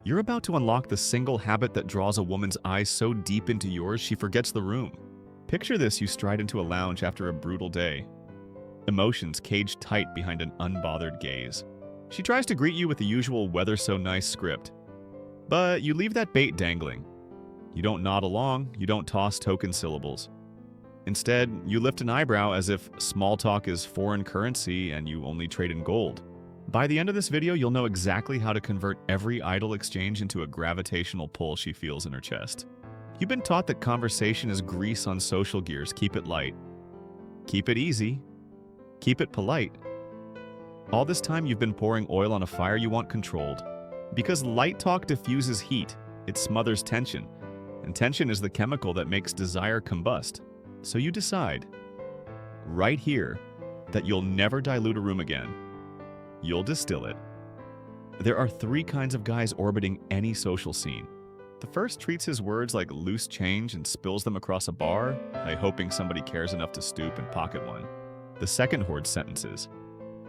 You're about to unlock the single habit that draws a woman's eyes so deep into yours she forgets the room. Picture this: you stride into a lounge after a brutal day. Emotions caged tight behind an unbothered gaze. She tries to greet you with the usual "weather so nice" script. But you leave that bait dangling. You don't nod along, you don't toss token syllables. Instead, you lift an eyebrow as if small talk is foreign currency and you only trade in gold. By the end of this video, you'll know exactly how to convert every idle exchange into a gravitational pull she feels in her chest. You've been taught that conversation is grease on social gears. Keep it light. Keep it easy. Keep it polite. All this time you've been pouring oil on a fire you want controlled. Because light talk diffuses heat, it smothers tension, and tension is the chemical that makes desire combust. So you decide, right here, that you'll never dilute a room again. You'll distill it. There are three kinds of guys orbiting any social scene. The first treats his words like loose change and spills them across a bar, hoping somebody cares enough to stoop and pocket one. The second hoards sentences,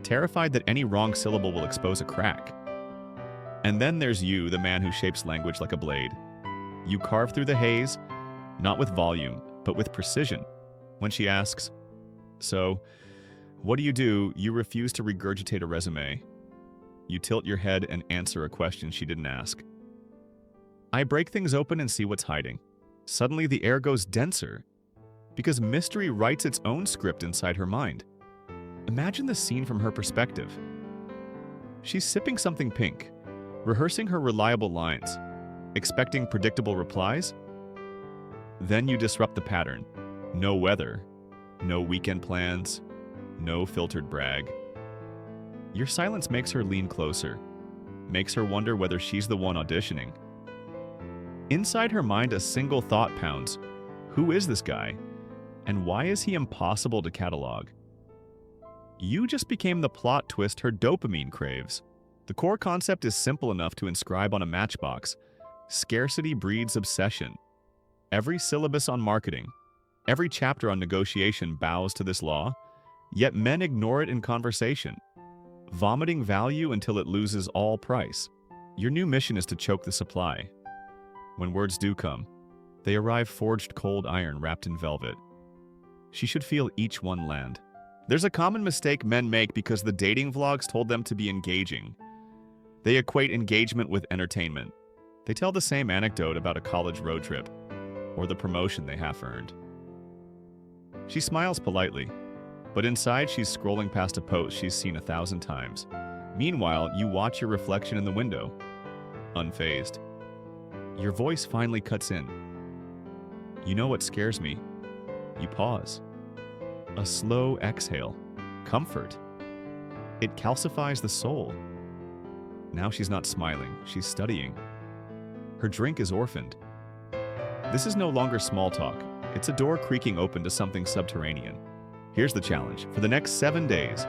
terrified that any wrong syllable will expose a crack. And then there's you, the man who shapes language like a blade. You carve through the haze, not with volume, but with precision. When she asks, "So, what do?" you refuse to regurgitate a resume. You tilt your head and answer a question she didn't ask. I break things open and see what's hiding. Suddenly the air goes denser, because mystery writes its own script inside her mind. Imagine the scene from her perspective. She's sipping something pink, rehearsing her reliable lines, expecting predictable replies. Then you disrupt the pattern. No weather, no weekend plans, no filtered brag. Your silence makes her lean closer, makes her wonder whether she's the one auditioning. Inside her mind, a single thought pounds. Who is this guy? And why is he impossible to catalog? You just became the plot twist her dopamine craves. The core concept is simple enough to inscribe on a matchbox. Scarcity breeds obsession. Every syllabus on marketing, every chapter on negotiation bows to this law, yet men ignore it in conversation, vomiting value until it loses all price. Your new mission is to choke the supply. When words do come, they arrive forged cold iron wrapped in velvet. She should feel each one land. There's a common mistake men make because the dating vlogs told them to be engaging. They equate engagement with entertainment. They tell the same anecdote about a college road trip or the promotion they half-earned. She smiles politely, but inside she's scrolling past a post she's seen 1,000 times. Meanwhile, you watch your reflection in the window, unfazed. Your voice finally cuts in. You know what scares me? You pause. A slow exhale. Comfort. It calcifies the soul. Now she's not smiling, she's studying. Her drink is orphaned. This is no longer small talk. It's a door creaking open to something subterranean. Here's the challenge. For the next 7 days,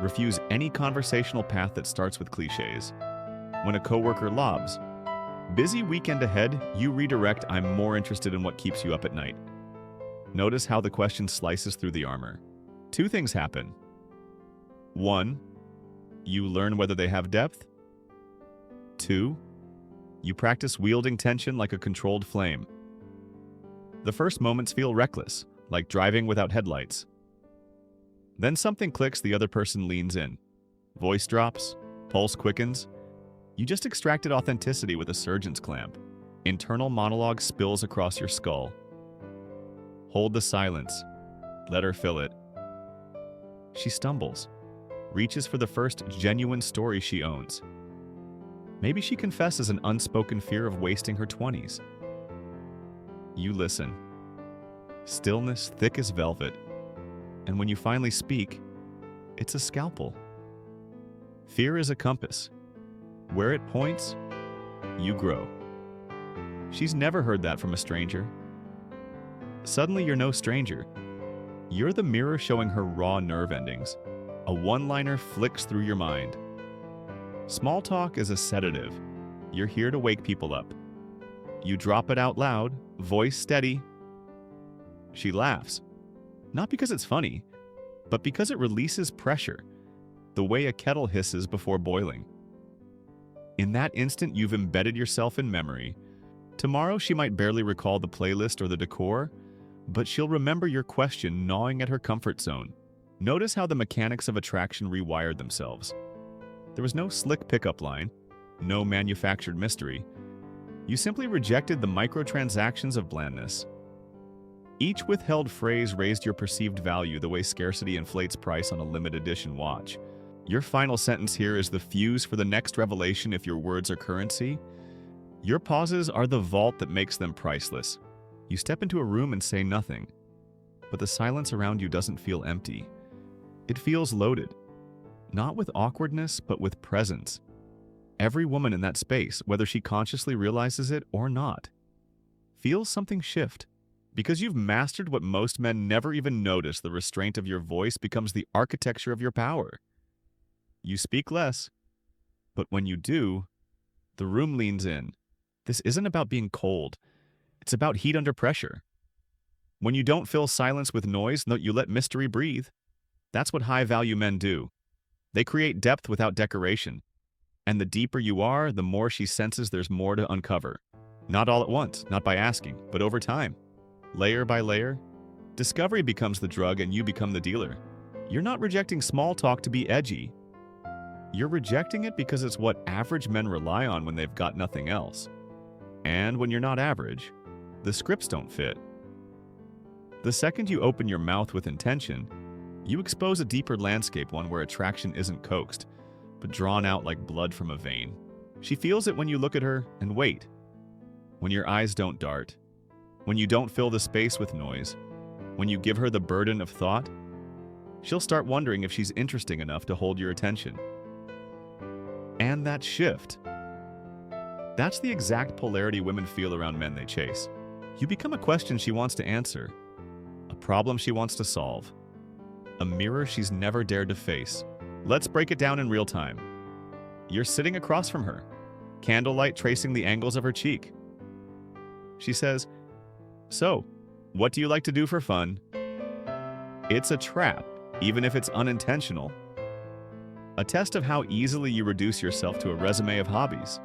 refuse any conversational path that starts with cliches. When a coworker lobs, "Busy weekend ahead," you redirect, "I'm more interested in what keeps you up at night." Notice how the question slices through the armor. Two things happen. One, you learn whether they have depth. Two, you practice wielding tension like a controlled flame. The first moments feel reckless, like driving without headlights. Then something clicks, the other person leans in. Voice drops, pulse quickens. You just extracted authenticity with a surgeon's clamp. Internal monologue spills across your skull. Hold the silence. Let her fill it. She stumbles, reaches for the first genuine story she owns. Maybe she confesses an unspoken fear of wasting her 20s. You listen. Stillness thick as velvet. And when you finally speak, it's a scalpel. Fear is a compass. Where it points, you grow. She's never heard that from a stranger. Suddenly you're no stranger. You're the mirror showing her raw nerve endings. A one-liner flicks through your mind. Small talk is a sedative. You're here to wake people up. You drop it out loud, voice steady. She laughs. Not because it's funny, but because it releases pressure, the way a kettle hisses before boiling. In that instant, you've embedded yourself in memory. Tomorrow, she might barely recall the playlist or the decor, but she'll remember your question gnawing at her comfort zone. Notice how the mechanics of attraction rewired themselves. There was no slick pickup line, no manufactured mystery. You simply rejected the microtransactions of blandness. Each withheld phrase raised your perceived value the way scarcity inflates price on a limited edition watch. Your final sentence here is the fuse for the next revelation if your words are currency. Your pauses are the vault that makes them priceless. You step into a room and say nothing, but the silence around you doesn't feel empty. It feels loaded, not with awkwardness, but with presence. Every woman in that space, whether she consciously realizes it or not, feels something shift. Because you've mastered what most men never even notice, the restraint of your voice becomes the architecture of your power. You speak less, but when you do, the room leans in. This isn't about being cold. It's about heat under pressure. When you don't fill silence with noise, you let mystery breathe. That's what high-value men do. They create depth without decoration. And the deeper you are, the more she senses there's more to uncover. Not all at once, not by asking, but over time. Layer by layer, discovery becomes the drug and you become the dealer. You're not rejecting small talk to be edgy. You're rejecting it because it's what average men rely on when they've got nothing else. And when you're not average, the scripts don't fit. The second you open your mouth with intention, you expose a deeper landscape, one where attraction isn't coaxed, but drawn out like blood from a vein. She feels it when you look at her and wait. When your eyes don't dart. When you don't fill the space with noise. When you give her the burden of thought. She'll start wondering if she's interesting enough to hold your attention. And that shift. That's the exact polarity women feel around men they chase. You become a question she wants to answer. A problem she wants to solve. A mirror she's never dared to face. Let's break it down in real time. You're sitting across from her, candlelight tracing the angles of her cheek. She says, "So, what do you like to do for fun?" It's a trap, even if it's unintentional. A test of how easily you reduce yourself to a resume of hobbies.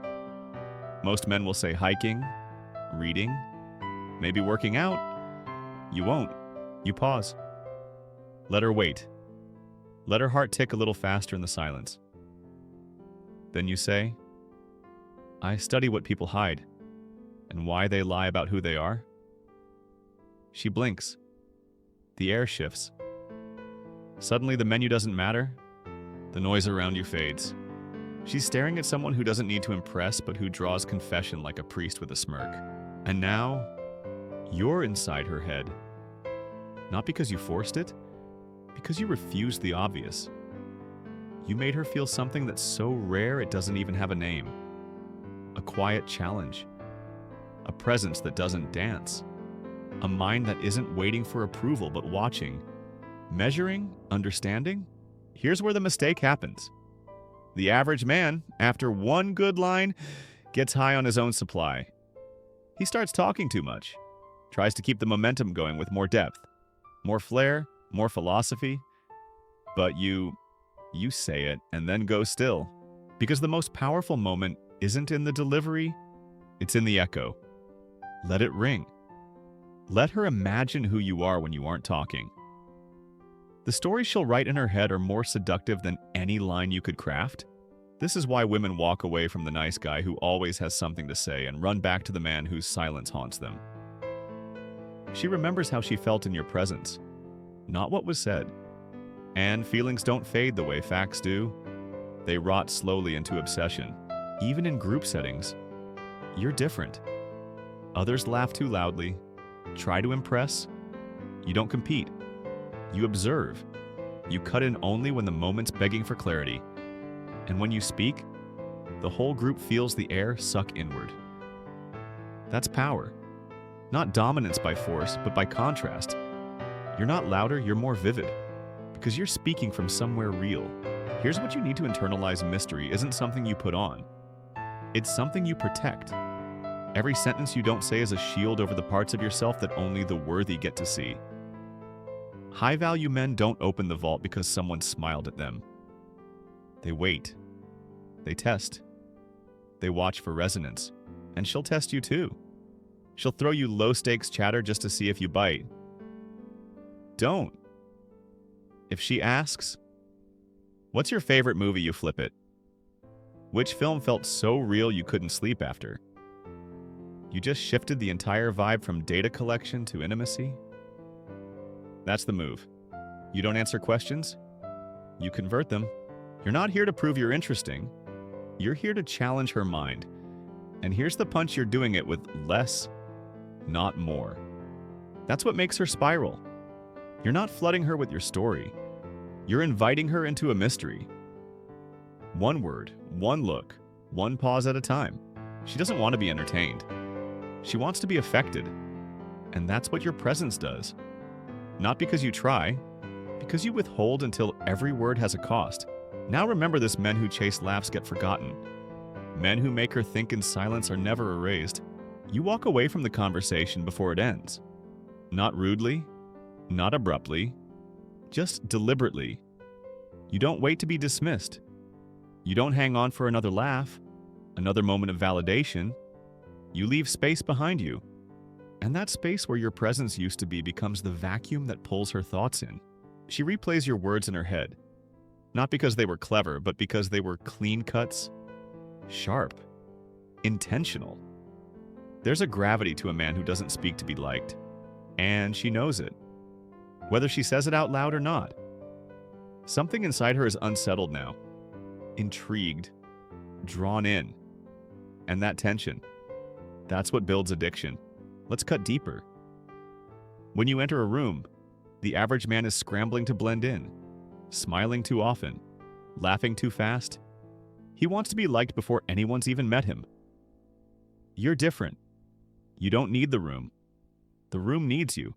Most men will say hiking, reading, maybe working out. You won't. You pause. Let her wait. Let her heart tick a little faster in the silence. Then you say, "I study what people hide and why they lie about who they are." She blinks. The air shifts. Suddenly the menu doesn't matter. The noise around you fades. She's staring at someone who doesn't need to impress, but who draws confession like a priest with a smirk. And now, you're inside her head. Not because you forced it, because you refused the obvious. You made her feel something that's so rare it doesn't even have a name. A quiet challenge. A presence that doesn't dance. A mind that isn't waiting for approval but watching. Measuring, understanding. Here's where the mistake happens. The average man, after one good line, gets high on his own supply. He starts talking too much. Tries to keep the momentum going with more depth. More flair, more philosophy. But you say it and then go still. Because the most powerful moment isn't in the delivery, it's in the echo. Let it ring. Let her imagine who you are when you aren't talking. The stories she'll write in her head are more seductive than any line you could craft. This is why women walk away from the nice guy who always has something to say and run back to the man whose silence haunts them. She remembers how she felt in your presence, not what was said. And feelings don't fade the way facts do. They rot slowly into obsession. Even in group settings, you're different. Others laugh too loudly, try to impress. You don't compete. You observe. You cut in only when the moment's begging for clarity. And when you speak, the whole group feels the air suck inward. That's power. Not dominance by force, but by contrast. You're not louder, you're more vivid. Because you're speaking from somewhere real. Here's what you need to internalize: mystery isn't something you put on. It's something you protect. Every sentence you don't say is a shield over the parts of yourself that only the worthy get to see. High-value men don't open the vault because someone smiled at them. They wait. They test. They watch for resonance. And she'll test you too. She'll throw you low-stakes chatter just to see if you bite. Don't. If she asks, "What's your favorite movie?" you flip it. Which film felt so real you couldn't sleep after? You just shifted the entire vibe from data collection to intimacy? That's the move. You don't answer questions, you convert them. You're not here to prove you're interesting. You're here to challenge her mind. And here's the punch: you're doing it with less, not more. That's what makes her spiral. You're not flooding her with your story. You're inviting her into a mystery. One word, one look, one pause at a time. She doesn't want to be entertained. She wants to be affected. And that's what your presence does. Not because you try, because you withhold until every word has a cost. Now remember this: men who chase laughs get forgotten. Men who make her think in silence are never erased. You walk away from the conversation before it ends. Not rudely, not abruptly, just deliberately. You don't wait to be dismissed. You don't hang on for another laugh, another moment of validation. You leave space behind you. And that space where your presence used to be becomes the vacuum that pulls her thoughts in. She replays your words in her head. Not because they were clever, but because they were clean cuts, sharp, intentional. There's a gravity to a man who doesn't speak to be liked. And she knows it. Whether she says it out loud or not. Something inside her is unsettled now. Intrigued. Drawn in. And that tension, that's what builds addiction. Let's cut deeper. When you enter a room, the average man is scrambling to blend in, smiling too often, laughing too fast. He wants to be liked before anyone's even met him. You're different. You don't need the room. The room needs you,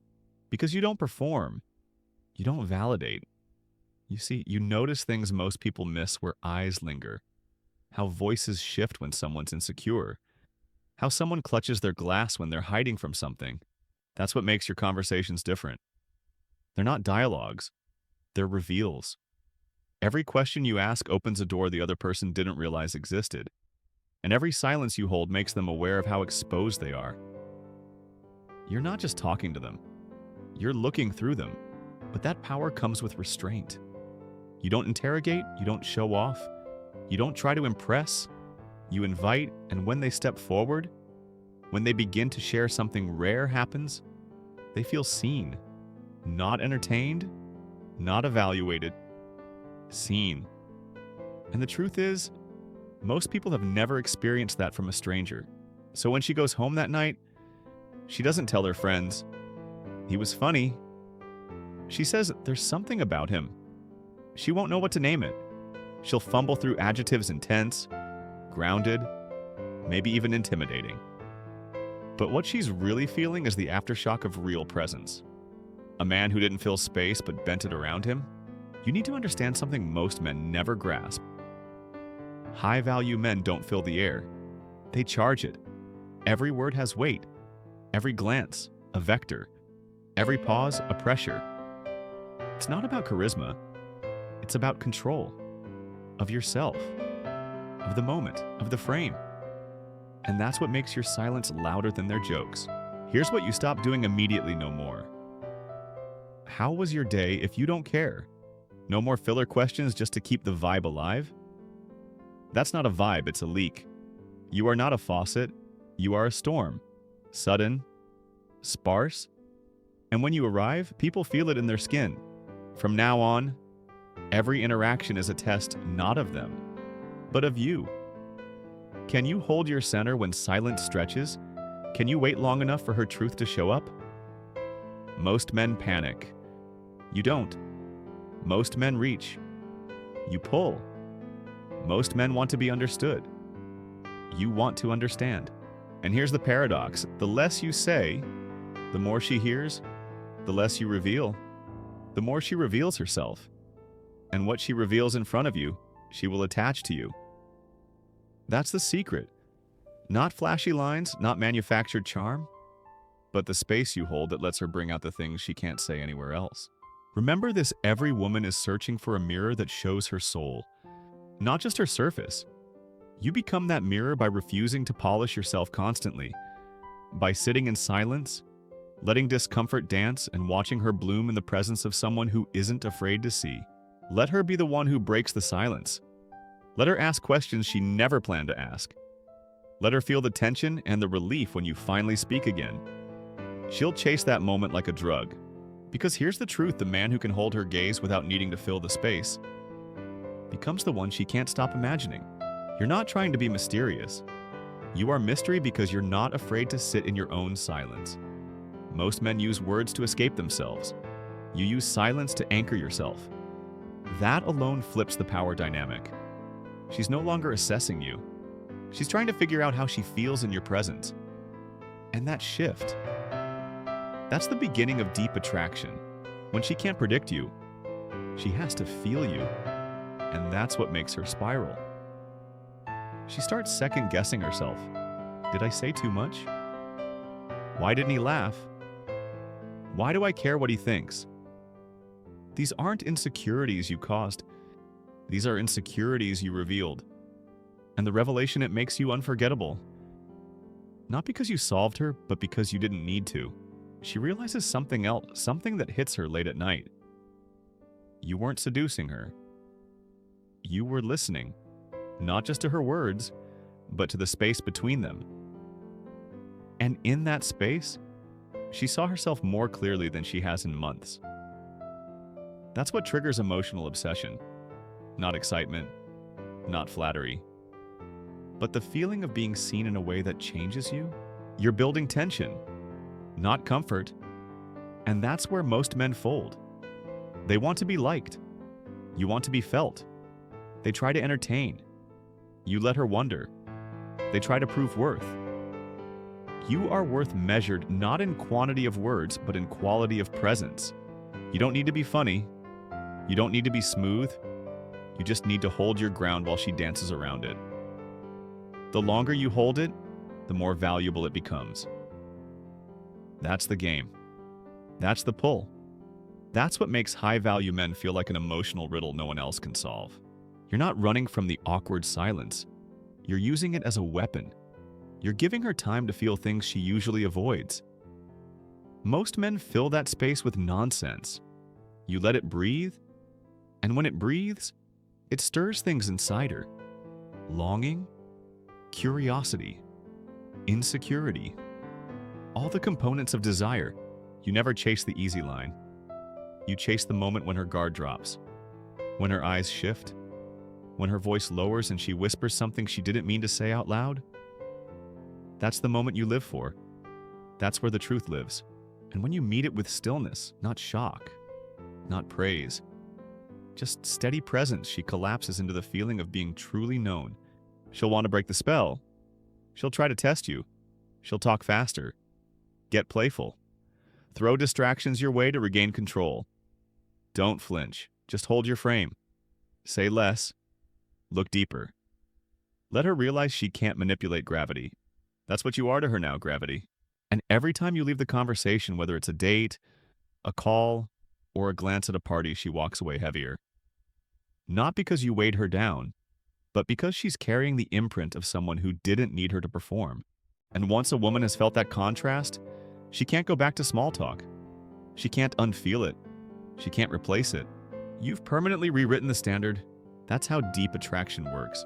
because you don't perform. You don't validate. You see, you notice things most people miss: where eyes linger, how voices shift when someone's insecure, how someone clutches their glass when they're hiding from something. That's what makes your conversations different. They're not dialogues. They're reveals. Every question you ask opens a door the other person didn't realize existed. And every silence you hold makes them aware of how exposed they are. You're not just talking to them. You're looking through them. But that power comes with restraint. You don't interrogate. You don't show off. You don't try to impress. You invite, and when they step forward, when they begin to share, something rare happens. They feel seen, not entertained, not evaluated, seen. And the truth is, most people have never experienced that from a stranger. So when she goes home that night, she doesn't tell her friends, "He was funny." She says there's something about him. She won't know what to name it. She'll fumble through adjectives: intense, grounded, maybe even intimidating. But what she's really feeling is the aftershock of real presence. A man who didn't fill space but bent it around him. You need to understand something most men never grasp. High-value men don't fill the air. They charge it. Every word has weight. Every glance, a vector. Every pause, a pressure. It's not about charisma. It's about control. Of yourself. Of the moment. Of the frame. And that's what makes your silence louder than their jokes. Here's what you stop doing immediately: no more. How was your day if you don't care? No more filler questions just to keep the vibe alive? That's not a vibe, it's a leak. You are not a faucet, you are a storm. Sudden, sparse, and when you arrive, people feel it in their skin. From now on, every interaction is a test not of them, but of you. Can you hold your center when silence stretches? Can you wait long enough for her truth to show up? Most men panic. You don't. Most men reach. You pull. Most men want to be understood. You want to understand. And here's the paradox. The less you say, the more she hears. The less you reveal, the more she reveals herself. And what she reveals in front of you, she will attach to you. That's the secret. Not flashy lines, not manufactured charm, but the space you hold that lets her bring out the things she can't say anywhere else. Remember this: every woman is searching for a mirror that shows her soul, not just her surface. You become that mirror by refusing to polish yourself constantly, by sitting in silence, letting discomfort dance and watching her bloom in the presence of someone who isn't afraid to see. Let her be the one who breaks the silence. Let her ask questions she never planned to ask. Let her feel the tension and the relief when you finally speak again. She'll chase that moment like a drug. Because here's the truth, the man who can hold her gaze without needing to fill the space becomes the one she can't stop imagining. You're not trying to be mysterious. You are mystery because you're not afraid to sit in your own silence. Most men use words to escape themselves. You use silence to anchor yourself. That alone flips the power dynamic. She's no longer assessing you. She's trying to figure out how she feels in your presence. And that shift, that's the beginning of deep attraction. When she can't predict you, she has to feel you. And that's what makes her spiral. She starts second-guessing herself. Did I say too much? Why didn't he laugh? Why do I care what he thinks? These aren't insecurities you caused. These are insecurities you revealed. And the revelation, it makes you unforgettable. Not because you solved her, but because you didn't need to. She realizes something else, something that hits her late at night. You weren't seducing her. You were listening, not just to her words, but to the space between them. And in that space, she saw herself more clearly than she has in months. That's what triggers emotional obsession. Not excitement, not flattery, but the feeling of being seen in a way that changes you. You're building tension, not comfort, and that's where most men fold. They want to be liked. You want to be felt. They try to entertain. You let her wonder. They try to prove worth. You are worth measured not in quantity of words, but in quality of presence. You don't need to be funny. You don't need to be smooth. You just need to hold your ground while she dances around it. The longer you hold it, the more valuable it becomes. That's the game. That's the pull. That's what makes high-value men feel like an emotional riddle no one else can solve. You're not running from the awkward silence. You're using it as a weapon. You're giving her time to feel things she usually avoids. Most men fill that space with nonsense. You let it breathe, and when it breathes, it stirs things inside her. Longing, curiosity, insecurity. All the components of desire. You never chase the easy line. You chase the moment when her guard drops, when her eyes shift, when her voice lowers and she whispers something she didn't mean to say out loud. That's the moment you live for. That's where the truth lives. And when you meet it with stillness, not shock, not praise, just steady presence, she collapses into the feeling of being truly known. She'll want to break the spell. She'll try to test you. She'll talk faster. Get playful. Throw distractions your way to regain control. Don't flinch. Just hold your frame. Say less. Look deeper. Let her realize she can't manipulate gravity. That's what you are to her now, gravity. And every time you leave the conversation, whether it's a date, a call, or a glance at a party, she walks away heavier. Not because you weighed her down, but because she's carrying the imprint of someone who didn't need her to perform. And once a woman has felt that contrast, she can't go back to small talk. She can't unfeel it. She can't replace it. You've permanently rewritten the standard. That's how deep attraction works.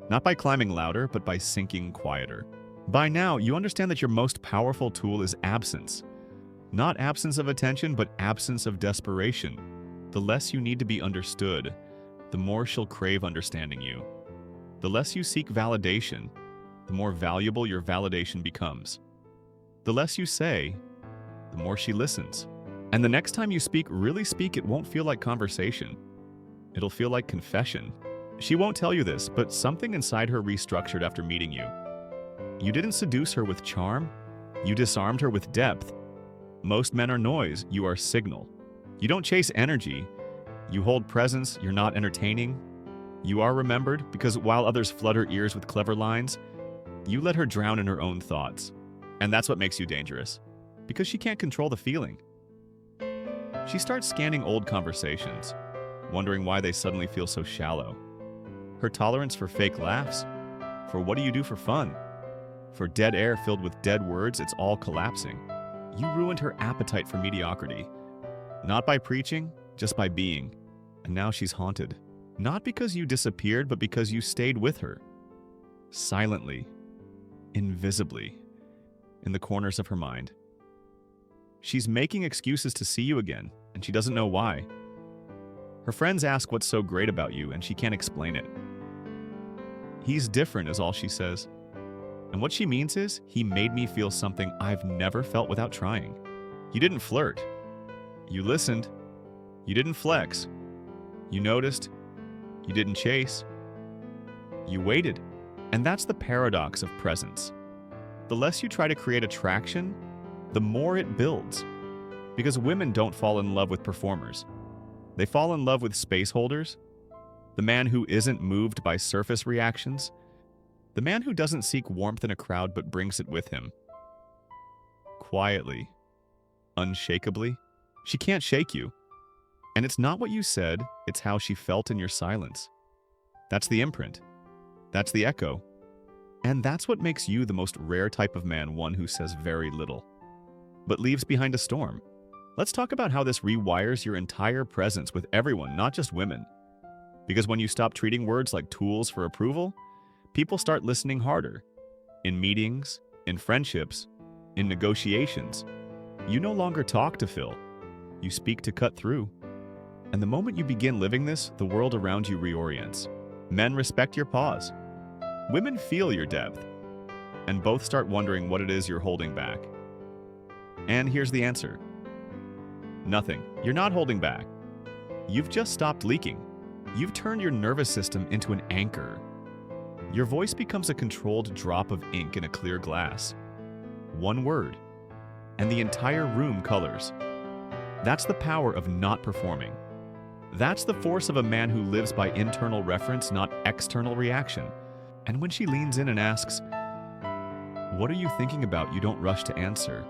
Not by climbing louder, but by sinking quieter. By now, you understand that your most powerful tool is absence. Not absence of attention, but absence of desperation. The less you need to be understood, the more she'll crave understanding you. The less you seek validation, the more valuable your validation becomes. The less you say, the more she listens. And the next time you speak, really speak, it won't feel like conversation. It'll feel like confession. She won't tell you this, but something inside her restructured after meeting you. You didn't seduce her with charm. You disarmed her with depth. Most men are noise. You are signal. You don't chase energy. You hold presence. You're not entertaining. You are remembered because while others flood her ears with clever lines, you let her drown in her own thoughts. And that's what makes you dangerous. Because she can't control the feeling. She starts scanning old conversations, wondering why they suddenly feel so shallow. Her tolerance for fake laughs, For what do you do for fun? For dead air filled with dead words, it's all collapsing. You ruined her appetite for mediocrity. Not by preaching, just by being. And now she's haunted. Not because you disappeared, but because you stayed with her. Silently, invisibly, in the corners of her mind. She's making excuses to see you again, and she doesn't know why. Her friends ask what's so great about you, and she can't explain it. He's different is all she says. And what she means is, he made me feel something I've never felt without trying. You didn't flirt. You listened. You didn't flex. You noticed. You didn't chase. You waited. And that's the paradox of presence. The less you try to create attraction, the more it builds. Because women don't fall in love with performers. They fall in love with space holders. The man who isn't moved by surface reactions. The man who doesn't seek warmth in a crowd but brings it with him. Quietly, unshakably, she can't shake you. And it's not what you said, it's how she felt in your silence. That's the imprint. That's the echo. And that's what makes you the most rare type of man, one who says very little, but leaves behind a storm. Let's talk about how this rewires your entire presence with everyone, not just women. Because when you stop treating words like tools for approval, people start listening harder. In meetings, in friendships, in negotiations, you no longer talk to fill. You speak to cut through. And the moment you begin living this, the world around you reorients. Men respect your pause. Women feel your depth. And both start wondering what it is you're holding back. And here's the answer. Nothing. You're not holding back. You've just stopped leaking. You've turned your nervous system into an anchor. Your voice becomes a controlled drop of ink in a clear glass. One word, and the entire room colors. That's the power of not performing. That's the force of a man who lives by internal reference, not external reaction. And when she leans in and asks, "What are you thinking about?" you don't rush to answer.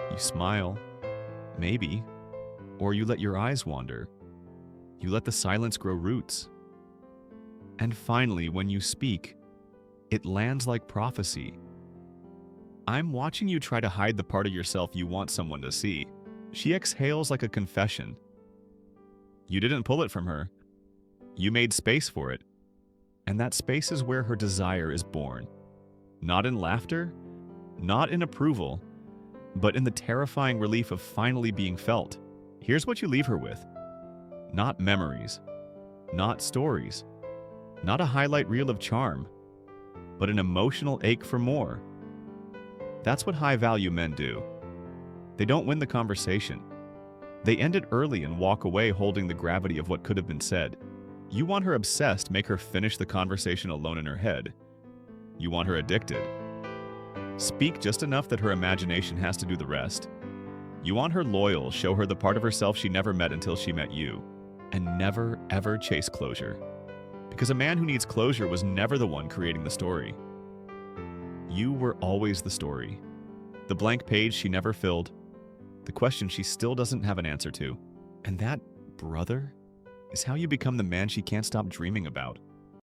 You smile, maybe, or you let your eyes wander. You let the silence grow roots. And finally, when you speak, it lands like prophecy. I'm watching you try to hide the part of yourself you want someone to see. She exhales like a confession. You didn't pull it from her. You made space for it. And that space is where her desire is born. Not in laughter, not in approval, but in the terrifying relief of finally being felt. Here's what you leave her with. Not memories, not stories, not a highlight reel of charm, but an emotional ache for more. That's what high-value men do. They don't win the conversation. They end it early and walk away holding the gravity of what could have been said. You want her obsessed, make her finish the conversation alone in her head. You want her addicted. Speak just enough that her imagination has to do the rest. You want her loyal, show her the part of herself she never met until she met you. And never, ever chase closure. Because a man who needs closure was never the one creating the story. You were always the story. The blank page she never filled. The question she still doesn't have an answer to. And that, brother, is how you become the man she can't stop dreaming about.